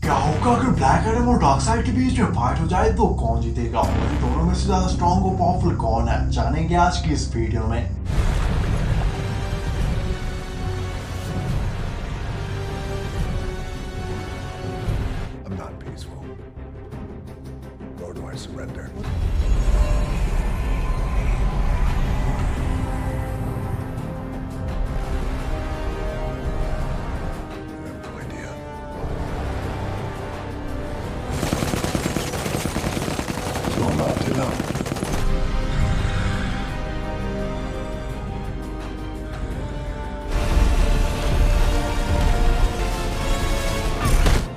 क्या होगा अगर ब्लैक एडम और डार्कसाइड के बीच में फाइट हो जाए तो कौन जीतेगा और इन दोनों में से ज्यादा स्ट्रॉन्ग और पावरफुल कौन है, जानेंगे आज की इस वीडियो में। I'm not peaceful, nor do I surrender. You have no idea. You're not enough.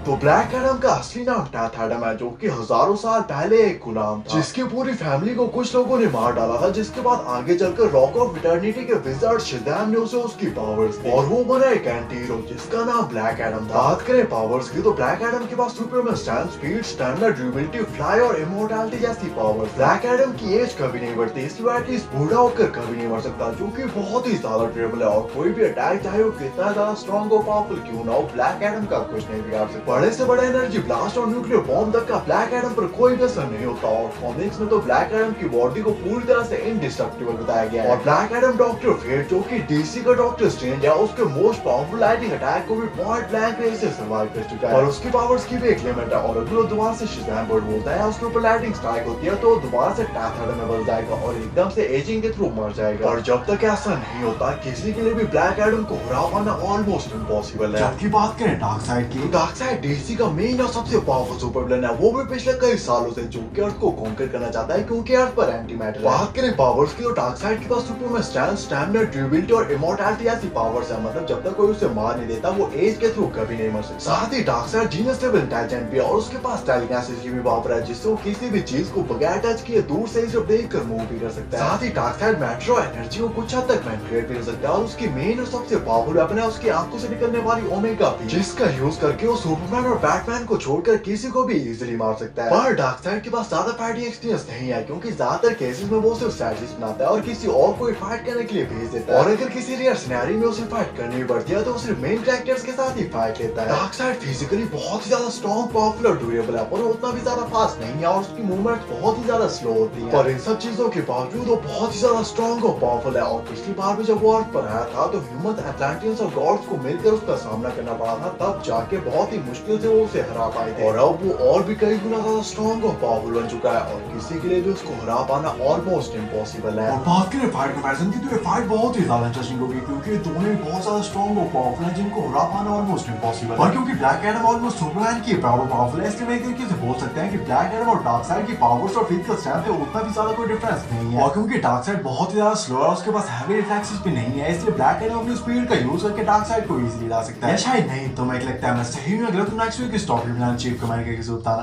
तो ब्लैक एडम का असली नाम डेथ एडम है, जो कि हजारों साल पहले एक गुलाम था जिसकी पूरी फैमिली को कुछ लोगों ने मार डाला था, जिसके बाद आगे चलकर रॉक ऑफ इटर्निटी के विजार्ड शज़ैम ने उसे उसकी पावर्स दी और वो बना एक एंटी हीरो जिसका नाम ब्लैक एडम था। बात करें पावर्स की तो ब्लैक एडम के पास Superman strength, speed, stamina, durability, fly और इमोर्टैलिटी जैसी पावर्स। ब्लैक एडम की एज कभी नहीं बढ़ती, इसलिए एटलीस्ट बूढ़ा होकर कभी नहीं मर सकता, जो कि बहुत ही ज्यादा ड्यूरेबल है और कोई भी अटैक चाहे वो कितना ज्यादा स्ट्रॉन्ग और पावरफुल क्यों ना हो, ब्लैक एडम का कुछ नहीं बिगाड़ सकता। बड़े से बड़ा एनर्जी ब्लास्ट और न्यूक्लियर बॉम्ब तक का ब्लैक एडम पर कोई भी असर नहीं होता और कॉमिक्स में तो ब्लैक एडम की बॉडी को पूरी तरह से इनडिस्ट्रक्टिबल बताया गया है। और ब्लैक एडम डॉक्टर फेट, जो कि डीसी का डॉक्टर स्ट्रेंज है, उसके मोस्ट पावरफुल लाइटिंग अटैक को भी पॉइंट ब्लैंक रेंज से सर्वाइव कर चुका है और उसकी पावर्स की भी एक लिमिट है और अगर वो दोबारा से शज़ैम वर्ड बोलता है, उसके ऊपर लाइटिंग स्ट्राइक होती है तो दोबारा से डेथ एडम में बदल जाएगा और एकदम से एजिंग के थ्रू मर जाएगा। और जब तक ऐसा नहीं होता, किसी के लिए भी ब्लैक एडम को हरा पाना ऑलमोस्ट इम्पॉसिबल है। जबकि बात करें डार्कसाइड की, डार्कसाइड डीसी का मेन और सबसे पावरफुल सुपर विलेन है, वो भी पिछले कई सालों से, जो कि अर्थ को कॉन्कर करना चाहता है क्योंकि अर्थ पर एंटी मैटर है। बात करें पावर्स की तो डार्कसाइड के पास सुपरमैन स्ट्रेंथ, स्टैमिना, ड्यूरेबिलिटी और इमोर्टैलिटी ऐसी पावर्स है, मतलब जब तक कोई उसे मार नहीं देता वो एज के थ्रू कभी नहीं मर सकता। साथ ही डार्कसाइड जीनियस लेवल इंटेलिजेंट भी है और उसके पास टेलीकिनेसिस की भी पावर है, जिससे वो किसी भी चीज को बगैर टच किए दूर से सिर्फ देखकर मूव भी कर सकता है। साथ ही डार्कसाइड मैटर और एनर्जी को कुछ हद तक मैनिपुलेट भी कर सकता है और उसकी मेन और सबसे पावरफुल वेपन है उसकी आंखों से निकलने वाली ओमेगा बीम, जिसका यूज करके वो सुपरमैन और बैटमैन को छोड़कर किसी को भी इजीली मार सकता है। पर डार्कसाइड के पास ज्यादा फाइटिंग एक्सपीरियंस नहीं है क्योंकि ज्यादातर केसेस में वो सिर्फ स्ट्रेटजीज बनाता है और किसी और को फाइट करने के लिए भेज देता है और अगर किसी रेयर सिनेरियो में उसे फाइट करनी पड़ती है तो सिर्फ मेन कैरेक्टर्स के साथ ही फाइट लेता है। डार्कसाइड फिजिकली बहुत ही ज्यादा स्ट्रॉन्ग, पावरफुल और ड्यूरेबल है, पर उतना भी ज्यादा फास्ट नहीं है और उसकी मूवमेंट बहुत ही ज्यादा स्लो होती है। पर इन सब चीजों के बावजूद वो बहुत ही ज्यादा स्ट्रॉन्ग और पावरफुल है और पिछली बार भी जब वो अर्थ पर आया था तो ह्यूमन, अटलांटियंस और गॉड्स को मिलकर उसका सामना करना पड़ा था, तब जाके बहुत ही मुश्किल से वो उसे हरा पाए थे और अब वो और भी कई गुना ज्यादा स्ट्रॉन्ग और पावरफुल बन चुका है और किसी के लिए भी उसको हरा पाना ऑलमोस्ट इम्पॉसिबल है। और बात करें फाइट कंपैरिजन की तो ये फाइट बहुत ही ज्यादा इंटरेस्टिंग होगी क्योंकि दोनों ही बहुत ज्यादा स्ट्रॉन्ग और पावरफुल हैं, जिनको हरा पाना ऑलमोस्ट इम्पॉसिबल है। और क्योंकि ब्लैक एडम ऑलमोस्ट सुपरमैन की पावरफुल है, इसलिए मैं एक तरीके से बोल सकते हैं कि ब्लैक एडम और डार्कसाइड की पावर्स और फिजिकल स्ट्रेंथ में उतना भी ज्यादा कोई डिफरेंस नहीं है। और क्योंकि डार्कसाइड बहुत ही ज्यादा स्लो है, उसके पास हैवी रिफ्लेक्सेस भी नहीं है, इसलिए ब्लैक एडम अपनी स्पीड का यूज करके डार्कसाइड को इजीली ला सकता है। शायद नहीं तो मैं लगता है मैं सही में गलत हूं। नेक्स्ट वीक इस टॉपिक में चीफ कमेंट करके बताना।